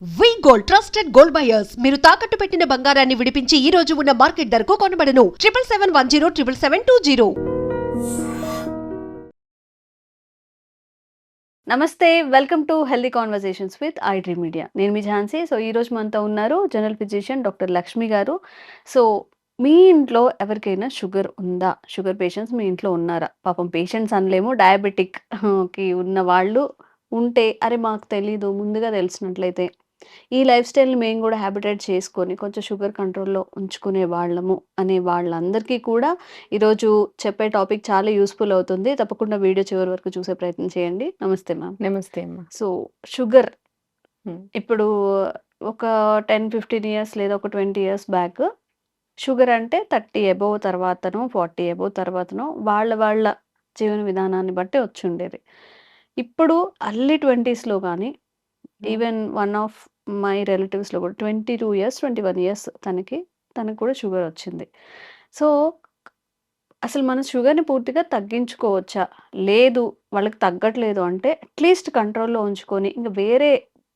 వి gold trusted gold buyers మీరు తాకట్టు పెట్టిన బంగారాన్ని విడిపించి ఈ రోజు ఉన్న మార్కెట్ ధరకు కొనబడను 7771077720. నమస్తే, welcome to healthy conversations with I dream media. నేను మీ ఝాన్సీ. సో ఈ రోజు మనతో ఉన్నారు జనరల్ ఫిజిషియన్ డాక్టర్ లక్ష్మి గారు. సో మీ ఇంట్లో ఎవరికైనా షుగర్ ఉందా? షుగర్ పేషెంట్స్ మీ ఇంట్లో ఉన్నారా? పాపం పేషెంట్స్ అనలేము, డయాబెటిక్ కి ఉన్న వాళ్ళు ఉంటే, అరే మాకు తెలీదు, ముందుగా తెలిసినట్లయితే ఈ లైఫ్ స్టైల్ని మేము కూడా హ్యాబిటేట్ చేసుకొని కొంచెం షుగర్ కంట్రోల్లో ఉంచుకునే వాళ్ళము అనే వాళ్ళందరికీ కూడా ఈరోజు చెప్పే టాపిక్ చాలా యూస్ఫుల్ అవుతుంది. తప్పకుండా వీడియో చివరి వరకు చూసే ప్రయత్నం చేయండి. నమస్తే మ్యామ్. నమస్తే అమ్మా. సో షుగర్ హ్మ్. ఇప్పుడు ఒక 10-15 ఇయర్స్ లేదా ఒక 20 ఇయర్స్ బ్యాక్ షుగర్ అంటే 30 అబోవ్ తర్వాతనో 40 అబోవ్ తర్వాతనో వాళ్ళ జీవన విధానాన్ని బట్టి వచ్చుండేది. ఇప్పుడు అర్లీ 20స్‌లో కానీ ఈవెన్ వన్ ఆఫ్ మై రిలేటివ్స్‌లో కూడా 22 ఇయర్స్, 21 ఇయర్స్ తనకి కూడా షుగర్ వచ్చింది. సో అసలు మనం షుగర్‌ని పూర్తిగా తగ్గించుకోవచ్చా? లేదు, వాళ్ళకి తగ్గట్లేదు అంటే అట్‌లీస్ట్ కంట్రోల్‌లో ఉంచుకొని ఇంక వేరే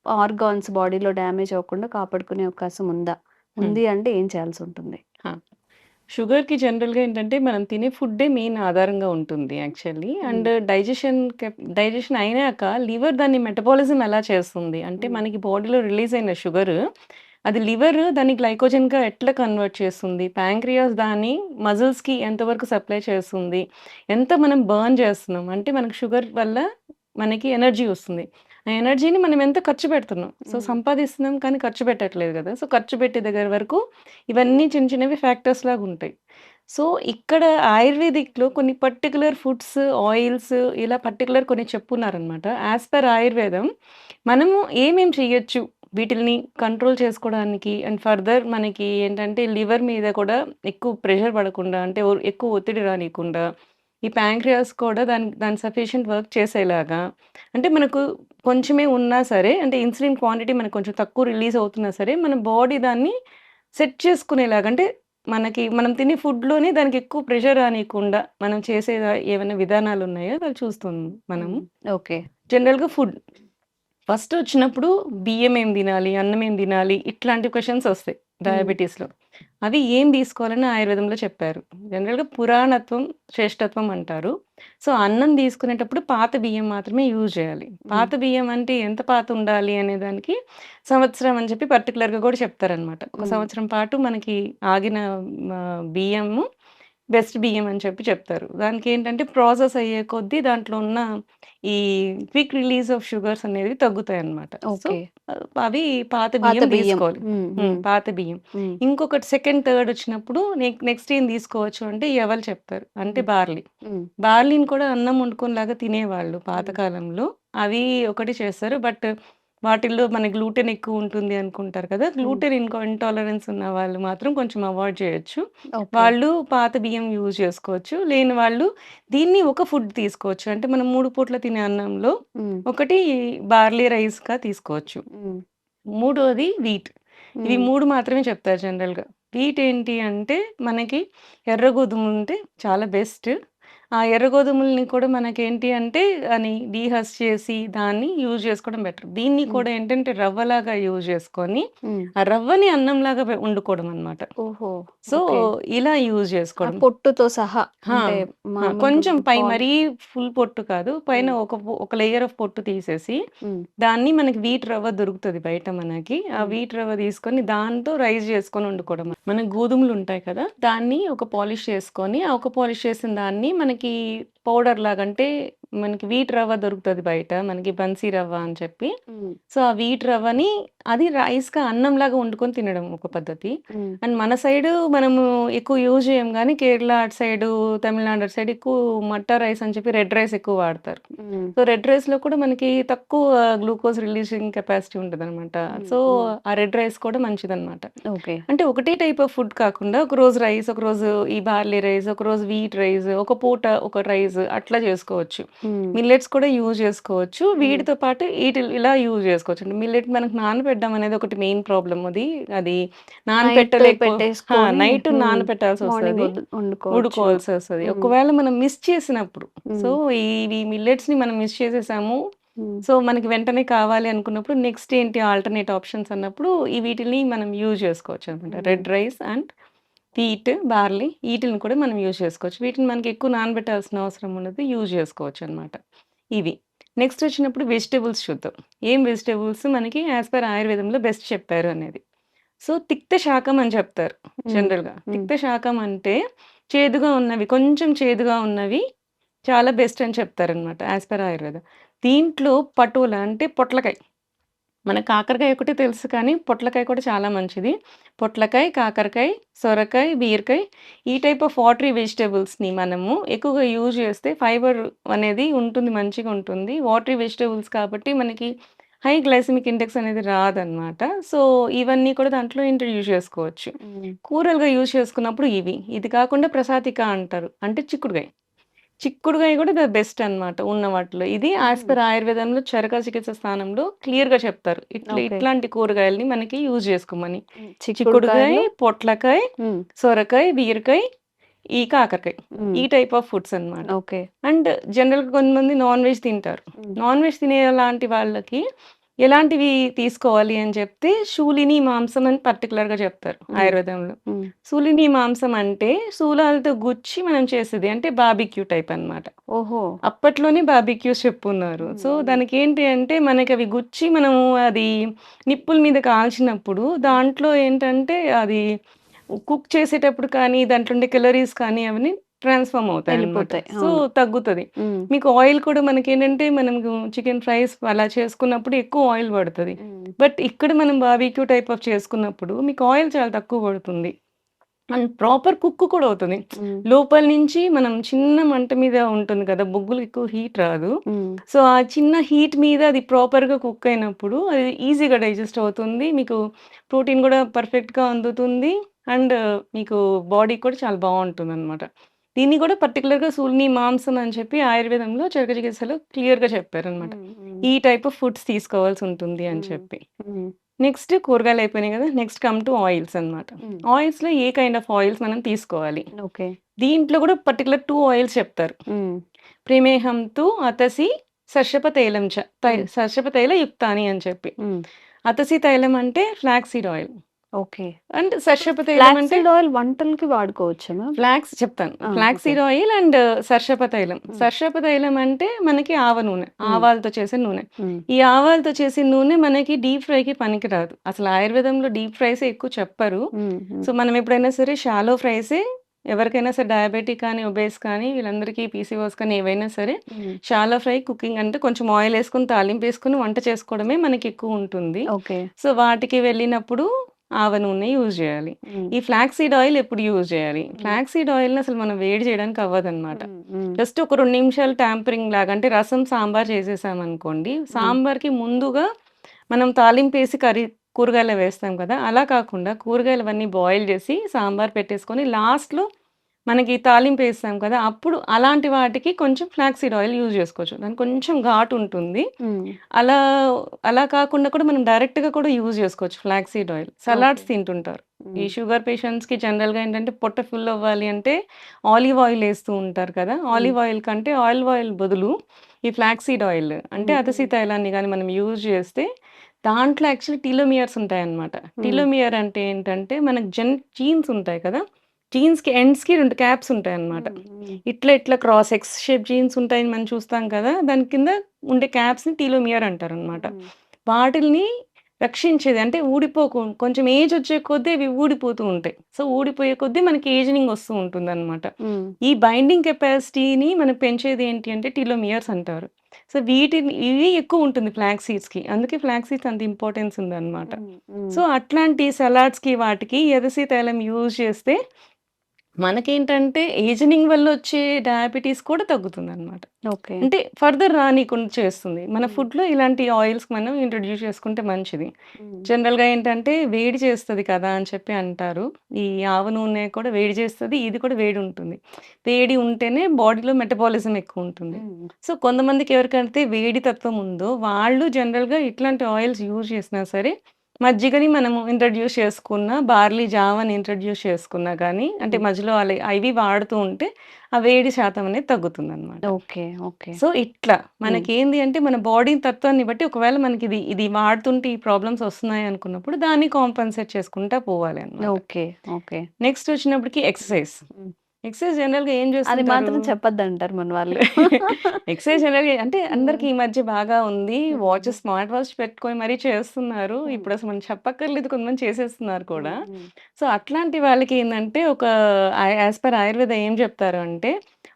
ఆర్గాన్స్ బాడీలో డ్యామేజ్ అవ్వకుండా కాపాడుకునే అవకాశం ఉందా? ఉంది అంటే ఏం చేయాల్సుంటుంది? షుగర్‌కి జనరల్‌గా ఏంటంటే మనం తినే ఫుడ్డే మెయిన్ ఆధారంగా ఉంటుంది యాక్చువల్లీ. అండ్ డైజెషన్ అయినాక లివర్ దాన్ని మెటబాలిజం ఎలా చేస్తుంది అంటే మనకి బాడీలో రిలీజ్ అయిన షుగర్ అది లివర్ దాన్ని గ్లైకోజన్‌గా ఎట్లా కన్వర్ట్ చేస్తుంది, ప్యాంక్రియాస్ దాన్ని మజిల్స్‌కి ఎంతవరకు సప్లై చేస్తుంది, ఎంత మనం బర్న్ చేస్తున్నాం అంటే మనకు షుగర్ వల్ల మనకి ఎనర్జీ వస్తుంది. ఆ ఎనర్జీని మనం ఎంత ఖర్చు పెడుతున్నాం. సో సంపాదిస్తున్నాం కానీ ఖర్చు పెట్టట్లేదు కదా! సో ఖర్చు పెట్టే దగ్గర వరకు ఇవన్నీ చిన్న చిన్నవి ఫ్యాక్టర్స్ లాగా ఉంటాయి. సో ఇక్కడ ఆయుర్వేదిక్‌లో కొన్ని పర్టిక్యులర్ ఫుడ్స్, ఆయిల్స్ ఇలా పర్టిక్యులర్ కొన్ని చెప్పున్నారనమాట. యాస్ పర్ ఆయుర్వేదం మనము ఏమేం చేయొచ్చు వీటిల్ని కంట్రోల్ చేసుకోవడానికి అండ్ ఫర్దర్ మనకి ఏంటంటే లివర్ మీద కూడా ఎక్కువ ప్రెషర్ పడకుండా అంటే ఎక్కువ ఒత్తిడి రానీయకుండా ఈ ప్యాంక్రియాస్ కూడా దాని సఫిషియంట్ వర్క్ చేసేలాగా అంటే మనకు కొంచెమే ఉన్నా సరే అంటే ఇన్సులిన్ క్వాంటిటీ మనకు కొంచెం తక్కువ రిలీజ్ అవుతున్నా సరే మన బాడీ దాన్ని సెట్ చేసుకునేలాగా అంటే మనం తినే ఫుడ్‌లోనే దానికి ఎక్కువ ప్రెషర్ రానీయకుండా మనం చేసే ఏవైనా విధానాలు ఉన్నాయో అవి చూస్తున్నాం మనము. ఓకే. జనరల్‌గా ఫుడ్ ఫస్ట్ వచ్చినప్పుడు బియ్యం ఏం తినాలి? అన్నం ఏం తినాలి? ఇట్లాంటి క్వెషన్స్ వస్తాయి డయాబెటిస్‌లో. అవి ఏం తీసుకోవాలని ఆయుర్వేదంలో చెప్పారు. జనరల్‌గా పురాణత్వం, శ్రేష్ఠత్వం అంటారు. సో, అన్నం తీసుకునేటప్పుడు పాత బియ్యం మాత్రమే యూజ్ చేయాలి. పాత బియ్యం అంటే ఎంత పాత ఉండాలి అనే దానికి సంవత్సరం అని చెప్పి పర్టిక్యులర్‌గా కూడా చెప్తారనమాట. ఒక సంవత్సరం పాటు మనకి ఆగిన బియ్యము బెస్ట్ బియ్యం అని చెప్పి చెప్తారు. దానికేంటంటే ప్రాసెస్ అయ్యే కొద్దీ దాంట్లో ఉన్న ఈ క్విక్ రిలీజ్ ఆఫ్ షుగర్స్ అనేవి తగ్గుతాయన్నమాట. So, okay. అవి పాత పాత బియ్యం బియ్యం. తీసుకోవాలి. పాత బియ్యం. ఇంకొకటి సెకండ్, థర్డ్ వచ్చినప్పుడు నెక్స్ట్ ఏం తీసుకోవచ్చు అంటే ఎవలు చెప్తారు. అంటే బార్లీ. బార్లీని కూడా అన్నం వండుకోనిలాగా తినేవాళ్ళు పాతకాలంలో. అవి ఒకటి చేస్తారు. బట్ వాటిల్లో మన గ్లూటెన్ ఎక్కువ ఉంటుంది అనుకుంటారు కదా! గ్లూటెన్ ఇంటాలరెన్స్ ఉన్న వాళ్ళు మాత్రం కొంచెం అవాయిడ్ చేయొచ్చు. ఓకే. వాళ్ళు పాత బియ్యం యూజ్ చేసుకోవచ్చు. లేని వాళ్ళు దీన్ని ఒక ఫుడ్ తీసుకోవచ్చు. అంటే మనం 3 పూట్ల తినే అన్నంలో ఒకటి బార్లీ రైస్‌గా తీసుకోవచ్చు. మూడోది వీట్. ఇవి 3 మాత్రమే చెప్తారు జనరల్‌గా. వీట్ ఏంటి అంటే మనకి ఎర్ర గోధుమలుంటే చాలా బెస్ట్. ఆ ఎర్ర గోధుమలని కూడా మనకేంటి అంటే అని డీహస్ చేసి దాన్ని యూజ్ చేసుకోవడం బెటర్. దీన్ని కూడా ఏంటంటే రవ్వలాగా యూజ్ చేసుకొని ఆ రవ్వని అన్నంలాగా వండుకోవడం అన్నమాట. ఓహో! So, okay. ఇలా యూజ్ ఆ చేసుకోవడం. పొట్టుతో సహా ఆ! అంటే కొంచెం మామూలుగా మరీ ఫుల్ పొట్టు కాదు. పైన ఒక లేయర్ ఆఫ్ పొట్టు తీసేసి, దాన్ని మనకి వీట్ రవ్వ దొరుకుతది బయట మనకి. ఆ వీట్ రవ్వ తీసుకొని దాంతో రైస్ చేసుకొని వండుకోవడం. మనకు గోధుమలుంటాయి కదా! దాన్ని ఒక పాలిష్ చేసుకొని, ఆ ఒక పాలిష్ చేసిన దాన్ని మనకి పౌడర్ లాగా అంటే మనకి వీట్ రవ్వ దొరుకుతది బయట. మనకి బన్సీ రవ్వ అని చెప్పి. సో, ఆ వీట్ రవ్వని అది రైస్‌గా అన్నంలాగా వండుకొని తినడం ఒక పద్ధతి. అండ్ మన సైడు మనము ఎక్కువ యూజ్ చేయం గానీ, కేరళ అటు సైడు, తమిళనాడు అటు సైడ్ ఎక్కువ మట్టా రైస్ అని చెప్పి రెడ్ రైస్ ఎక్కువ వాడతారు. సో, రెడ్ రైస్‌లో కూడా మనకి తక్కువ గ్లూకోజ్ రిలీజింగ్ కెపాసిటీ ఉంటదనమాట. సో, ఆ రెడ్ రైస్ కూడా మంచిదనమాట. ఓకే. అంటే ఒకటే టైప్ ఆఫ్ ఫుడ్ కాకుండా ఒకరోజు రైస్, ఒకరోజు ఈ బార్లీ రైస్, ఒకరోజు వీట్ రైస్, ఒక పూట ఒక రైస్ అట్లా చేసుకోవచ్చు. మిల్లెట్స్ కూడా యూజ్ చేసుకోవచ్చు. వీటితో పాటు ఇలా యూజ్ చేసుకోవచ్చు. అంటే మిల్లెట్ మనకు నానబెట్టడం అనేది ఒకటి మెయిన్ ప్రాబ్లమ్ అది. అది పెట్టేసుకొని నైట్ మార్నింగ్ నానబెట్టాల్సొస్తది. ఉడుకోవాల్సొస్తది. ఒకవేళ మనం మిస్ చేసినప్పుడు సో, ఇవి మిల్లెట్స్‌ని మనం మిస్ చేసేసాము. హ్మ్. సో, మనకి వెంటనే కావాలి అనుకున్నప్పుడు నెక్స్ట్ ఏంటి ఆల్టర్‌నేట్ ఆప్షన్స్ అన్నప్పుడు వీటిల్ని మనం యూజ్ చేసుకోవచ్చనమాట. హ్మ్. Red rice and wheat, barley ఈటిలిని కూడా మనం యూజ్ చేసుకోవచ్చు. వీటిని మనకి ఎక్కువ నానబెట్టాల్సిన అవసరం ఉండదు. యూజ్ చేసుకోవచ్చనమాట. ఇవి. నెక్స్ట్ వచ్చినప్పుడు వెజిటబుల్స్ చూద్దాం. ఏం వెజిటబుల్స్ మనకి యాస్ పర్ ఆయుర్వేదంలో బెస్ట్ చెప్పారు అనేది. సో, తిక్త శాకం అని చెప్తారు హ్మ్. జనరల్‌గా. హ్మ్. తిక్త శాకం అంటే చేదుగా ఉన్నవి, కొంచెం చేదుగా ఉన్నవి చాలా బెస్ట్ అని చెప్తారనమాట యాస్ పర్ ఆయుర్వేద. దీంట్లో పటోలా అంటే పొట్లకాయ. మన కాకరకాయ ఒకటే తెలుసు కానీ పొట్లకాయ కూడా చాలా మంచిది. పొట్లకాయ, కాకరకాయ, సొరకాయ, బీరకాయ ఈ టైప్ ఆఫ్ వాటరీ వెజిటబుల్స్‌ని మనము ఎక్కువగా యూజ్ చేస్తే ఫైబర్ అనేది ఉంటుంది. మంచిగా ఉంటుంది. వాటరీ వెజిటబుల్స్ కాబట్టి మనకి హై గ్లైసెమిక్ ఇండెక్స్ అనేది రాదనమాట. సో, ఇవన్నీ కూడా దాంట్లో ఇంట్రొడ్యూస్ చేసుకోవచ్చు. హ్మ్. కూరలుగా యూజ్ చేసుకున్నప్పుడు ఇవి. ఇది కాకుండా ప్రసాతిక అంటారు. అంటే చిక్కుడుగాయ. చిక్కుడుగాయ కూడా ద బెస్ట్ అన్నమాట ఉన్న వాటిలో. ఇది యాస్ హుహు. పర్ ఆయుర్వేదంలో చరక చికిత్స స్థానంలో క్లియర్‌గా చెప్తారు. ఓకే. ఇట్లాంటి కూరగాయలని మనకి యూజ్ చేసుకోమని. చిక్కుడుగాయ, చిక్కుడుకాయలు. పొట్లకాయ, హ్మ్. సొరకాయ, బీరకాయ, ఈ కాకరకాయ. హ్మ్. ఈ టైప్ ఆఫ్ ఫుడ్స్ అన్నమాట. ఓకే. అండ్ జనరల్‌గా కొంతమంది నాన్ వెజ్ తింటారు. హ్మ్. నాన్ వెజ్ తినేలాంటి వాళ్ళకి ఎలాంటివి తీసుకోవాలి అని చెప్తే శూలిని మాంసం అని పర్టిక్యులర్‌గా చెప్తారు హ్మ్. ఆయుర్వేదంలో. హ్మ్. శూలిని మాంసం అంటే శూలాలతో గుచ్చి మనం చేసేది. అంటే బార్బిక్యూ టైప్ అన్నమాట. ఓహో! అప్పట్లోనే బార్బిక్యూస్ చెప్పున్నారు. హ్మ్. సో, హ్మ్. దానికేంటి అంటే మనకవి గుచ్చి మనము అది నిప్పుల మీద కాల్చినప్పుడు హ్మ్. దాంట్లో ఏంటంటే అది కుక్ చేసేటప్పుడు కానీ దాంట్లో ఉండే కేలరీస్ కానీ అవన్నీ ట్రాన్స్‌ఫార్మ్ అవుతాయన్నమాట. వెళ్ళిపోతాయి. సో, అవును. తగ్గుతది. హ్మ్. మీకు ఆయిల్ కూడా మనకేంటంటే మనము చికెన్ ఫ్రైస్ అలా చేసుకున్నప్పుడు ఎక్కువ ఆయిల్ పడతది. హ్మ్. బట్ ఇక్కడ మనం బార్బిక్యూ టైప్ ఆఫ్ చేసుకున్నప్పుడు మీకు ఆయిల్ చాలా తక్కువ పడుతుంది. అండ్ ప్రాపర్ కుక్ కూడా అవుతుంది. హ్మ్. లోపల నుంచి మనం చిన్న మంట మీద ఉంటుంది కదా! బొగ్గులు ఎక్కువ హీట్ రాదు. హ్మ్. సో, ఆ చిన్న హీట్ మీద అది ప్రాపర్‌గా కుక్ అయినప్పుడు అది ఈజీగా డైజెస్ట్ అవుతుంది. మీకు ప్రోటీన్ కూడా పర్ఫెక్ట్‌గా అందుతుంది. అండ్ మీకు బాడీ కూడా చాలా బావుంటుందనమాట. దీన్ని కూడా పర్టిక్యులర్‌గా శూలిని మాంసం అని చెప్పి ఆయుర్వేదంలో చరక చికిత్సలో క్లియర్‌గా చెప్పారనమాట. హ్మ్. హ్మ్. ఈ టైప్ ఆఫ్ ఫుడ్స్ తీసుకోవాల్సుంటుంది అని హ్మ్. చెప్పి. హ్మ్. నెక్స్ట్ కూరగాయలయిపోయినాయి గదా! నెక్స్ట్ కమ్ టు ఆయిల్స్ అన్నమాట. హ్మ్. ఆయిల్స్‌లో ఏ కైండ్ ఆఫ్ ఆయిల్స్ మనం తీసుకోవాలి? ఓకే. దీంట్లో గూడా పర్టిక్యులర్ 2 ఆయిల్స్ చెప్తారు. హ్మ్. ప్రేమేహం తు అతసి సర్షప తైలం చ హ్మ్. సర్షప తైల యుక్తాని అని చెప్పి. హ్మ్. అతసి తైలం అంటే flax seed oil. Okay. And ఇప్పుడు సర్షప తైలం ఫ్లాక్స్ అంటే సీడ్ ఆయిల్ వంటలకి వాడుకోవచ్చా మ్యామ్? ఫ్లాక్స్ చెప్తాను. ఆ! Flax okay. Seed oil and సర్షప తైలం. హ్మ్. సర్షప తైలం అంటే మనకి ఆవ నూనె. హ్మ్. ఆవాలతో చేసే నూనె. హ్మ్. ఈ ఆవాలతో చేసిన నూనె మనకి డీప్ ఫ్రైకి పనికిరాదు. అసలు ఆయుర్వేదంలో డీప్ ఫ్రైసే ఎక్కువ చెప్పరు. హ్మ్. హ్మ్. సో, మనం ఎప్పుడైనా సరే షాలో ఫ్రైసే ఎవరికైనా సరే డయాబెటిక్ కానీ, ఒబేస్ కానీ వీళ్ళందరికీ పీసీఓఎస్ కానీ ఏవైనా సరే హ్మ్. షాలో ఫ్రై కుకింగ్ అంటే కొంచెం ఆయిలేసుకొని, తాలింపేసుకొని వంట చేసుకోవడమే మనకెక్కువుంటుంది. ఓకే. సో, వాటికి వెళ్ళినప్పుడు ఆవ నూనె యూజ్ జేయాలి. హ్మ్. ఈ ఫ్లాక్స్ సీడ్ ఆయిల్ ఎప్పుడు యూజ్ జేయాలి? హ్మ్. ఫ్లాక్స్ సీడ్ ఆయిల్‌ని అసలు మనం వేడి జేయడానికి అవ్వదనమాట. హ్మ్. హ్మ్. జస్ట్ ఒక 2 నిమిషాలు ట్యాంపరింగ్ లాగా అంటే రసం, సాంబార్ చేసేసామనుకోండి, హ్మ్. సాంబార్‌కి ముందుగా మనం తాలింపేసి కూరగాయలు వేస్తాం కదా! అలా కాకుండా కూరగాయలవన్నీ బాయిల్ జేసి సాంబార్ పెట్టేసుకొని లాస్ట్‌లో మనకి తాలింపేస్తాం కదా! అప్పుడు అలాంటి వాటికి కొంచెం ఫ్లాక్స్ సీడ్ ఆయిల్ యూజ్ జేసుకోవచ్చు. దానికి కొంచెం ఘాటుంటుంది. హ్మ్. అలా అలా కాకుండా కూడా మనం డైరెక్ట్‌గా కూడా యూజ్ జేసుకోవచ్చు flax seed oil. Okay. Salads తింటుంటారు. ఈ హ్మ్. షుగర్ పేషెంట్స్‌కి జనరల్‌గా ఏంటంటే పొట్ట ఫుల్ అవ్వాలి అంటే ఆలివ్ ఆయిల్ ఏస్తూ ఉంటారు కదా! హ్మ్. ఆలివ్ ఆయిల్ కంటే ఆలివ్ ఆయిల్ బదులు ఈ ఫ్లాక్స్ సీడ్ ఆయిల్ అంటే హ్మ్. అతిసీ తైలాన్ని గాని మనం యూజ్ చేస్తే దాంట్లో యాక్చువల్లీ టీలోమియర్స్ ఉంటాయన్నమాట. హ్మ్. టీలోమియర్ అంటే ఏంటంటే మనకు జీన్స్ ఉంటాయి కదా! జీన్స్‌కి ఎండ్స్‌కి 2 క్యాప్స్ ఉంటాయన్నమాట. హ్మ్. హ్మ్. ఇట్లా ఇట్లా క్రాస్ ఎక్స్ షేప్ జీన్స్ ఉంటాయని మనం చూస్తాం కదా! దాని కింద ఉండే క్యాప్స్‌ని టీలోమియర్ అంటారన్నమాట. హ్మ్. వాటిల్ని రక్షించేది. అంటే కొంచెం ఏజ్ వచ్చే కొద్దీ అవి ఊడిపోతూ ఉంటాయి. సో, ఊడిపోయే కొద్దీ మనకి ఏజింగ్ వస్తూ ఉంటుందనమాట. హ్మ్. ఈ బైండింగ్ కెపాసిటీని మనం పెంచేది ఏంటి అంటే టీలోమియర్స్ అంటారు. సో, ఇవి ఎక్కువ ఉంటుంది ఫ్లాక్స్ సీడ్స్‌కి. అందుకే ఫ్లాక్స్ సీడ్స్ అంత ఇంపార్టెన్స్ ఉందనమాట. హ్మ్. హ్మ్. సో, అట్లాంటి సలాడ్స్‌కి వాటికి ఎర్రసీ తైలం యూజ్ చేస్తే మనకేంటంటే ఏజనింగ్ వల్లొచ్చే డయాబెటీస్ కూడా తగ్గుతుందనమాట. ఓకే. అంటే ఫర్దర్ రానీకుండా చేస్తుంది. మన హ్మ్. ఫుడ్‌లో ఇలాంటి ఆయిల్స్ మనం ఇంట్రొడ్యూస్ చేసుకుంటే మంచిది. హ్మ్. జనరల్‌గా ఏంటంటే వేడి చేస్తది కదా! అని చెప్పి అంటారు. ఈ ఆవ నూనె కూడా వేడి చేస్తది. ఇది కూడా వేడి ఉంటుంది. వేడి ఉంటేనే బాడీలో మెటబాలిజం ఎక్కువుంటుంది. హ్మ్. సో, కొంతమందికి ఎవరికైతే వేడి తత్వం ఉందో వాళ్ళు జనరల్‌గా ఇట్లాంటి ఆయిల్స్ యూజ్ చేసినా సరే మజ్జిగని మనము ఇంట్రడ్యూస్ చేసుకున్నా, బార్లీ జావని ఇంట్రడ్యూస్ చేసుకున్నా గానీ, అంటే హ్మ్. మధ్యలో అవి వాడుతూ ఉంటే, ఆ వేడి శాతం అనేది తగ్గుతుందనమాట. ఓకే. ఓకే. సో, ఇట్లా హ్మ్. మనకేంది అంటే, మన బాడీ తత్వాన్ని బట్టి ఒకవేళ మనకిది ఇది వాడుతుంటే ఈ ప్రాబ్లమ్స్ వస్తున్నాయి అనుకున్నప్పుడు, దాన్ని కాంపెన్సేట్ చేసుకుంటా పోవాలి అనమాట. ఓకే. ఓకే. నెక్స్ట్ వచ్చినప్పటికి ఎక్సర్సైజ్. హ్మ్. ఎక్సర్సైజ్ జనరల్‌గా ఏం అది చేస్తుంటారు? మాత్రం చెప్పొద్దంటారు మన వాళ్ళు. ఎక్సర్సైజ్ జనరల్‌గా అంటే హ్మ్. అందరికి ఈ మధ్య బాగా ఉంది. హ్మ్. స్మార్ట్ వాచ్ పెట్టుకొని మరీ చేస్తున్నారు. హ్మ్. ఇప్పుడసలు మనం చెప్పక్కర్లేదు కొంతమంది చేసేస్తున్నారు కూడా. హ్మ్. హ్మ్. సో, అట్లాంటి వాళ్ళకి ఏందంటే ఒక యాస్ పర్ ఆయుర్వేద ఏం చెప్తారు అంటే,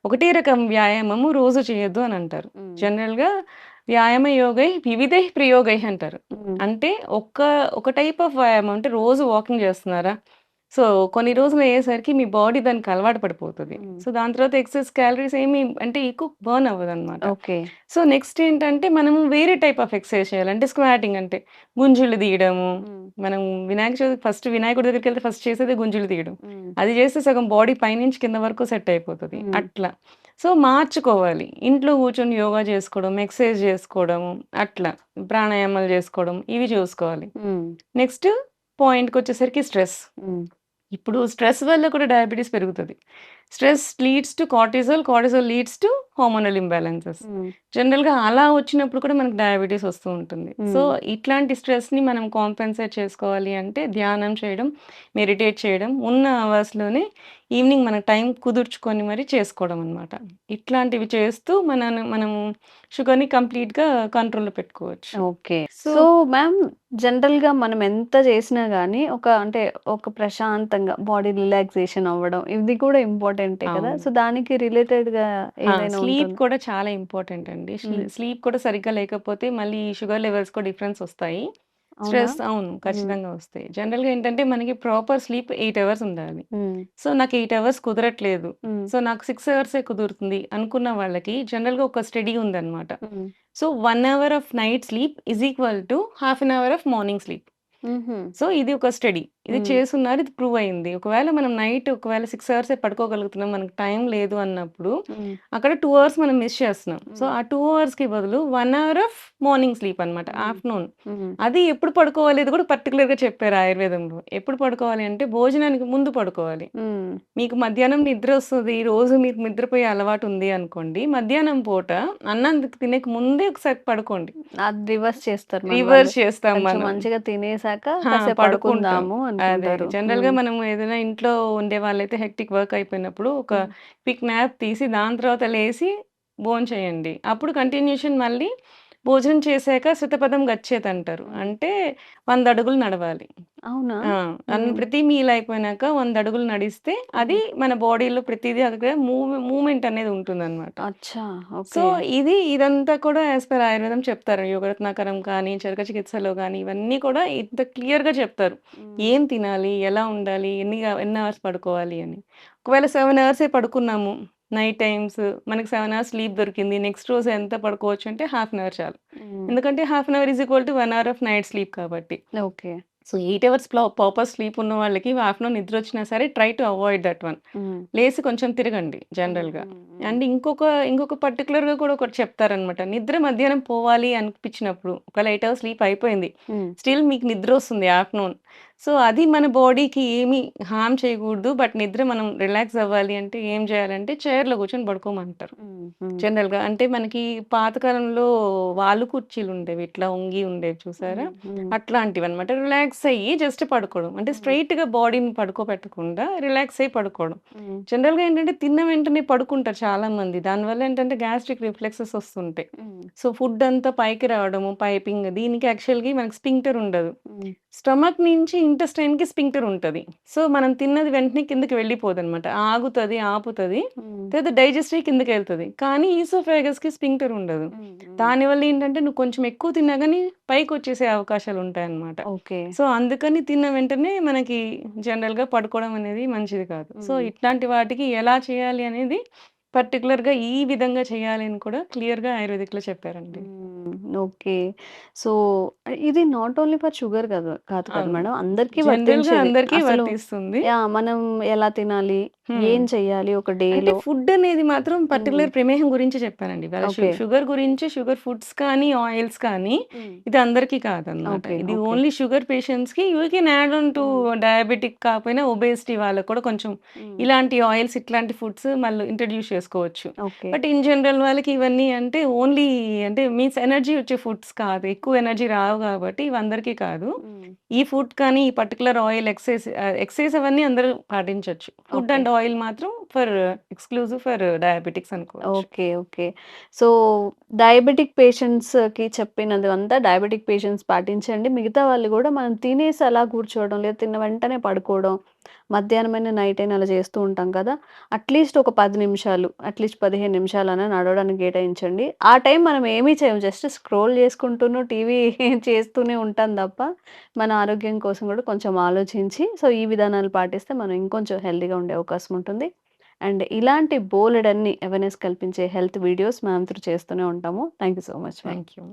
ఒకటే రకం వ్యాయామము రోజు చేయొద్దు అని అంటారు. హ్మ్. జనరల్‌గా వ్యాయామ యోగై వివిధై ప్రయోగై అంటారు. హ్మ్. అంటే ఒక టైప్ ఆఫ్ వ్యాయామం అంటే రోజు వాకింగ్ చేస్తున్నారా? సో, కొన్ని రోజులు అయ్యేసరికి మీ బాడీ దానికి అలవాటు పడిపోతది. హ్మ్. సో, దాని తర్వాత ఎక్సెస్ క్యాలరీస్ ఏమి అంటే ఎక్కువ బర్న్ అవ్వదనమాట. ఓకే. సో, నెక్స్ట్ ఏంటంటే మనము వేరే టైప్ ఆఫ్ ఎక్సర్సైజ్ చేయాలి. అంటే స్క్వాటింగ్ అంటే గుంజులు తీయడము. హ్మ్. మనం వినాయక చవితి ఫస్ట్ వినాయకుడి దగ్గరికెళ్తే ఫస్ట్ చేసేదే గుంజులు తీయడం. హ్మ్. అది చేస్తే సగం బాడీ పైనుంచి కింద వరకు సెట్ అయిపోతది. హ్మ్. అట్లా. సో, మార్చుకోవాలి. ఇంట్లో కూర్చొని యోగా చేసుకోవడం, ఎక్సర్సైజ్ చేసుకోవడము అట్లా. ప్రాణాయామాలు చేసుకోవడం ఇవి చూసుకోవాలి. హ్మ్. నెక్స్ట్ పాయింట్‌కొచ్చేసరికి స్ట్రెస్. హ్మ్. ఇప్పుడు స్ట్రెస్ వల్ల కూడా డయాబెటిస్ పెరుగుతది. Stress leads to cortisol, cortisol leads to hormonal imbalances. హ్మ్. జనరల్‌గా అలా వచ్చినప్పుడు కూడా మనకు డయాబెటిస్ వస్తూ ఉంటుంది. సో, హ్మ్. ఇట్లాంటి స్ట్రెస్‌ని మనం కాంపెన్సేట్ చేసుకోవాలి అంటే ధ్యానం చేయడం, మెడిటేట్ చేయడం, ఉన్న అవర్స్‌లోనే ఈవినింగ్ మన టైం కుదుర్చుకొని మరి చేసుకోవడం అన్నమాట. ఇట్లాంటివి చేస్తూ మనము షుగర్‌ని కంప్లీట్‌గా కంట్రోల్‌లో పెట్టుకోవచ్చు. ఓకే. సో సో, మ్యామ్ జనరల్‌గా మనం ఎంత చేసినా గాని అంటే ఒక ప్రశాంతంగా బాడీ రిలాక్సేషన్ అవ్వడం ఇది కూడా ఇంపార్టెంటే కదా! అవును. సో, దానికి రిలేటెడ్‌గా ఏదైనా స్లీప్ ఉంటుందా? కూడా చాలా ఇంపార్టెంట్ అండి. హ్మ్. స్లీప్ కూడా సరిగ్గా లేకపోతే మళ్ళీ షుగర్ లెవెల్స్ కూడా డిఫరెన్స్ ఒస్తాయి. అవునా? అవును. హ్మ్. ఖచ్చితంగా ఒస్తాయి. జనరల్‌గా ఏంటంటే మనకి ప్రాపర్ స్లీప్ 8 అవర్స్ ఉండాలి. హ్మ్. సో, నాకు 8 అవర్స్ కుదరట్లేదు. హ్మ్. సో, నాకు 6 అవర్సే కుదురుతుంది అనుకున్న వాళ్ళకి జనరల్‌గా ఒక స్టడీ ఉందన్నమాట. హ్మ్. So, 1 hour of night sleep is equal to half an hour of morning sleep. హుహు. సో, ఇది ఒక స్టడీ. ఇది హ్మ్. చేసున్నారు. ఇది ప్రూవ్ అయింది. ఒకవేళ మనం నైట్ 6 అవర్సే పడుకోగలుగుతున్నాం. మనకు టైం లేదు అన్నప్పుడు, హ్మ్. అక్కడ 2 అవర్స్ మనం మిస్ చేస్తున్నాం. సో, హ్మ్. ఆ 2 అవర్స్‌కి బదులు 1 అవర్ ఆఫ్ మార్నింగ్ స్లీప్ అన్నమాట. హ్మ్. ఆఫ్టర్‌నూన్. హ్మ్. అది ఎప్పుడు పడుకోవాలి అది కూడా పర్టిక్యులర్‌గా చెప్పారు ఆయుర్వేదంలో. ఎప్పుడు పడుకోవాలి అంటే భోజనానికి ముందు పడుకోవాలి. హ్మ్. మీకు మధ్యాహ్నం నిద్రొస్తది. రోజు మీకు నిద్రపోయే అలవాటుంది అనుకోండి. మధ్యాహ్నం పూట అన్నం తినక ముందే ఒకసారి పడుకోండి. అది రివర్స్ చేస్తారు మన వాళ్ళు. రివర్స్ చేస్తాం కొంచెం మనం. మంచిగా తినేసాక ఆ! కాసేపు పడుకుంటాం. పడుకుందాము అదే. అనుకుంటారు. జనరల్‌గా హ్మ్. మనం ఏదైనా ఇంట్లో ఉండేవాళ్ళైతే హెక్టిక్ వర్క్ అయిపోయినప్పుడు ఒక హ్మ్. క్విక్ న్యాప్ తీసి దాని తర్వాత లేసి భోంచేయండి. అప్పుడు కంటిన్యూషన్ మళ్ళీ భోజనం చేశాక శతపథం గచ్చేతంటారు. హ్మ్. అంటే 100 అడుగులు నడవాలి. అవునా? ఆ! హ్మ్. ప్రతి మీల్ అయిపోయినాక 100 అడుగులు నడిస్తే అది హ్మ్. మన బాడీలో ప్రతిదీ అక్కడ మూవ్‌మెంట్ అనేది ఉంటుందన్నమాట. అచ్చా! So, okay. ఇదంతా కూడా యాస్ పర్ ఆయుర్వేదం చెప్తారు. యోగరత్నాకరం కానీ, చరక చికిత్సలో గానీ, ఇవన్నీ కూడా ఇంత క్లియర్‌గా చెప్తారు. హ్మ్. ఏం తినాలి? ఎలా ఉండాలి? ఎన్ని అవర్స్ పడుకోవాలి అని. ఒకవేళ 7 అవర్సే పడుకున్నాము. నైట్ టైమ్స్ మనకి 7 అవర్స్ స్లీప్ దొరికింది. నెక్స్ట్ రోజు ఎంత పడుకోవచ్చు అంటే హాఫ్ అన్ అవర్ చాలు. హ్మ్. ఎందుకంటే half an hour is equal to 1 hour of night sleep కాబట్టి. Okay. So, 8 hours proper sleep ఉన్న వాళ్ళకి ఆఫ్టర్‌నూన్ నిద్రొచ్చినా సరే try to avoid that one. హ్మ్. లేసి కొంచెం తిరగండి హ్మ్. జనరల్‌గా. హ్మ్. హ్మ్. అండ్ ఇంకొక పర్టిక్యులర్‌గా కూడా ఒకటి చెప్తారనమాట. నిద్ర మధ్యాహ్నం పోవాలి అనిపించినప్పుడు ఒకవేళ 8 అవర్స్ స్లీప్ అయిపోయింది. హ్మ్. స్టిల్ మీకు నిద్రొస్తుంది ఆఫ్టర్‌నూన్. సో, అది మన బాడీకి ఏమి హార్మ్ చేయకూడదు. బట్ నిద్ర మనం రిలాక్స్ అవ్వాలి అంటే ఏం చేయాలంటే చైర్‌లో కూర్చొని పడుకోమంటారు. హ్మ్. హ్మ్. జనరల్‌గా. అంటే మనకి పాతకాలంలో వాలు కుర్చీలుండేవి. ఇట్లా వంగి ఉండేవి చూసారా? హ్మ్. హ్మ్. అట్లాంటివన్నమాట. రిలాక్స్ అయ్యి జస్ట్ పడుకోవడం. అంటే హ్మ్. స్ట్రెయిట్‌గా బాడీని పడుకోబెట్టకుండా రిలాక్స్ అయ్యి పడుకోవడం. హ్మ్. జనరల్‌గా ఏంటంటే తిన్న వెంటనే పడుకుంటారు చాలామంది. దానివల్ల ఏంటంటే గ్యాస్ట్రిక్ రిఫ్లెక్సెస్ వస్తుంటాయి. హ్మ్. సో, ఫుడ్ అంతా పైకి రావడము, పైపింగ్ దీనికి యాక్చువల్‌గా మనకి స్ఫింక్టర్ ఉండదు. హ్మ్. స్టమక్ నుంచి ఇంటెస్టైన్‌కి స్ఫింక్టర్ ఉంటది. సో, మనం తిన్నది వెంటనే కిందకి వెళ్ళిపోదనమాట. ఆగుతది, ఆపుతది. హ్మ్. తర్వాత డైజెస్ట్ అయ్యి కిందకెళ్తది. కానీ ఈసోఫాగస్‌కి స్ఫింక్టర్ ఉండదు. హ్మ్. హ్మ్. దానివల్ల ఏంటంటే నువ్వు కొంచెం ఎక్కువ తిన్నా గాని పైకొచ్చేసే అవకాశాలుంటాయన్నమాట. ఓకే. సో, అందుకని తిన్న వెంటనే మనకి జనరల్‌గా పడుకోవడం అనేది మంచిది కాదు. సో, హ్మ్. ఇట్లాంటి వాటికి ఎలా చేయాలి అనేది పర్టిక్యులర్‌గా ఈ విధంగా చేయాలి అని కూడా క్లియర్‌గా ఆయుర్వేదిక్‌లో చెప్పారండి. హ్మ్. ఓకే. సో, ఇది నాట్ ఓన్లీ ఫర్ షుగర్ కాదు కదా అవును. మేడం. అందరికీ జనరల్‌గా వర్తించేది. అందరికీ అసలు వర్తిస్తుంది. యాహ్! మనం ఎలా తినాలి? ఏం చెయ్యాలి ఒక అంటే డేలో? ఫుడ్ అనేది మాత్రం హ్మ్. పర్టిక్యులర్ ప్రమేహం గురించి చెప్పానండి. ఇవాళ ఓకే. షుగర్ గురించి షుగర్ ఫుడ్స్ కానీ, ఆయిల్స్ కానీ హ్మ్. ఇది అందరికీ కాదనమాట. ఓకే. ఇది ఓకే. ఓన్లీ షుగర్ పేషెంట్స్‌కి you can add on to హ్మ్. డయాబెటిక్ కాకపోయినా ఒబేసిటీ వాళ్ళకి కూడా కొంచెం హ్మ్. ఇలాంటి ఆయిల్స్, ఇట్లాంటి ఫుడ్స్ మళ్ళీ ఇంట్రొడ్యూస్ చేసుకోవచ్చు. ఓకే. బట్ ఇన్ జనరల్ వాళ్ళకి ఇవన్నీ అంటే ఓన్లీ అంటే మీన్స్ ఎనర్జీ వచ్చే ఫుడ్స్ కాదు. ఎక్కువ ఎనర్జీ రావు కాబట్టి ఇవి అందరికీ కాదు. హ్మ్. ఈ ఫుడ్ కానీ, ఈ పర్టిక్యులర్ ఆయిల్ ఎక్సైజ్ అవన్నీ అందరూ పాటించొచ్చు. Food okay. అండ్ ఆయిల్ మాత్రం ఎక్స్‌క్లూజివ్ ఫర్ డయాబెటిక్స్ అనుకోవచ్చు. ఓకే. ఓకే. సో, డయాబెటిక్ పేషెంట్స్‌కి చెప్పినదంతా డయాబెటిక్ పేషెంట్స్ పాటించండి. మిగతా వాళ్ళు గూడా మనం తినేసి అలా కూర్చోవడం, లేదా తిన్న వెంటనే పడుకోవడం, మధ్యాహ్నమైనా, నైట్ అయినా అలా చేస్తూ ఉంటాం కదా! అట్‌లీస్ట్ ఒక 10 నిమిషాలు, అట్‌లీస్ట్ 15 నిమిషాలన్నా నడవడానికి కేటాయించండి. ఆ టైం మనం ఏమీ చేయము. జస్ట్ స్క్రోల్ చేసుకుంటూను, టీవీ చేస్తూనే ఉంటాం తప్ప, మన ఆరోగ్యం కోసం కూడా కొంచెం ఆలోచించి, సో, ఈ విధానాలు పాటిస్తే మనం ఇంకొంచెం హెల్తీగా ఉండే అవకాశం ఉంటుంది. అండ్ ఇలాంటి బోలెడన్ని అవేర్‌నెస్ కల్పించే హెల్త్ వీడియోస్ మేమంతరు చేస్తూనే ఉంటాము. Thank you so much ma'am. Thank you.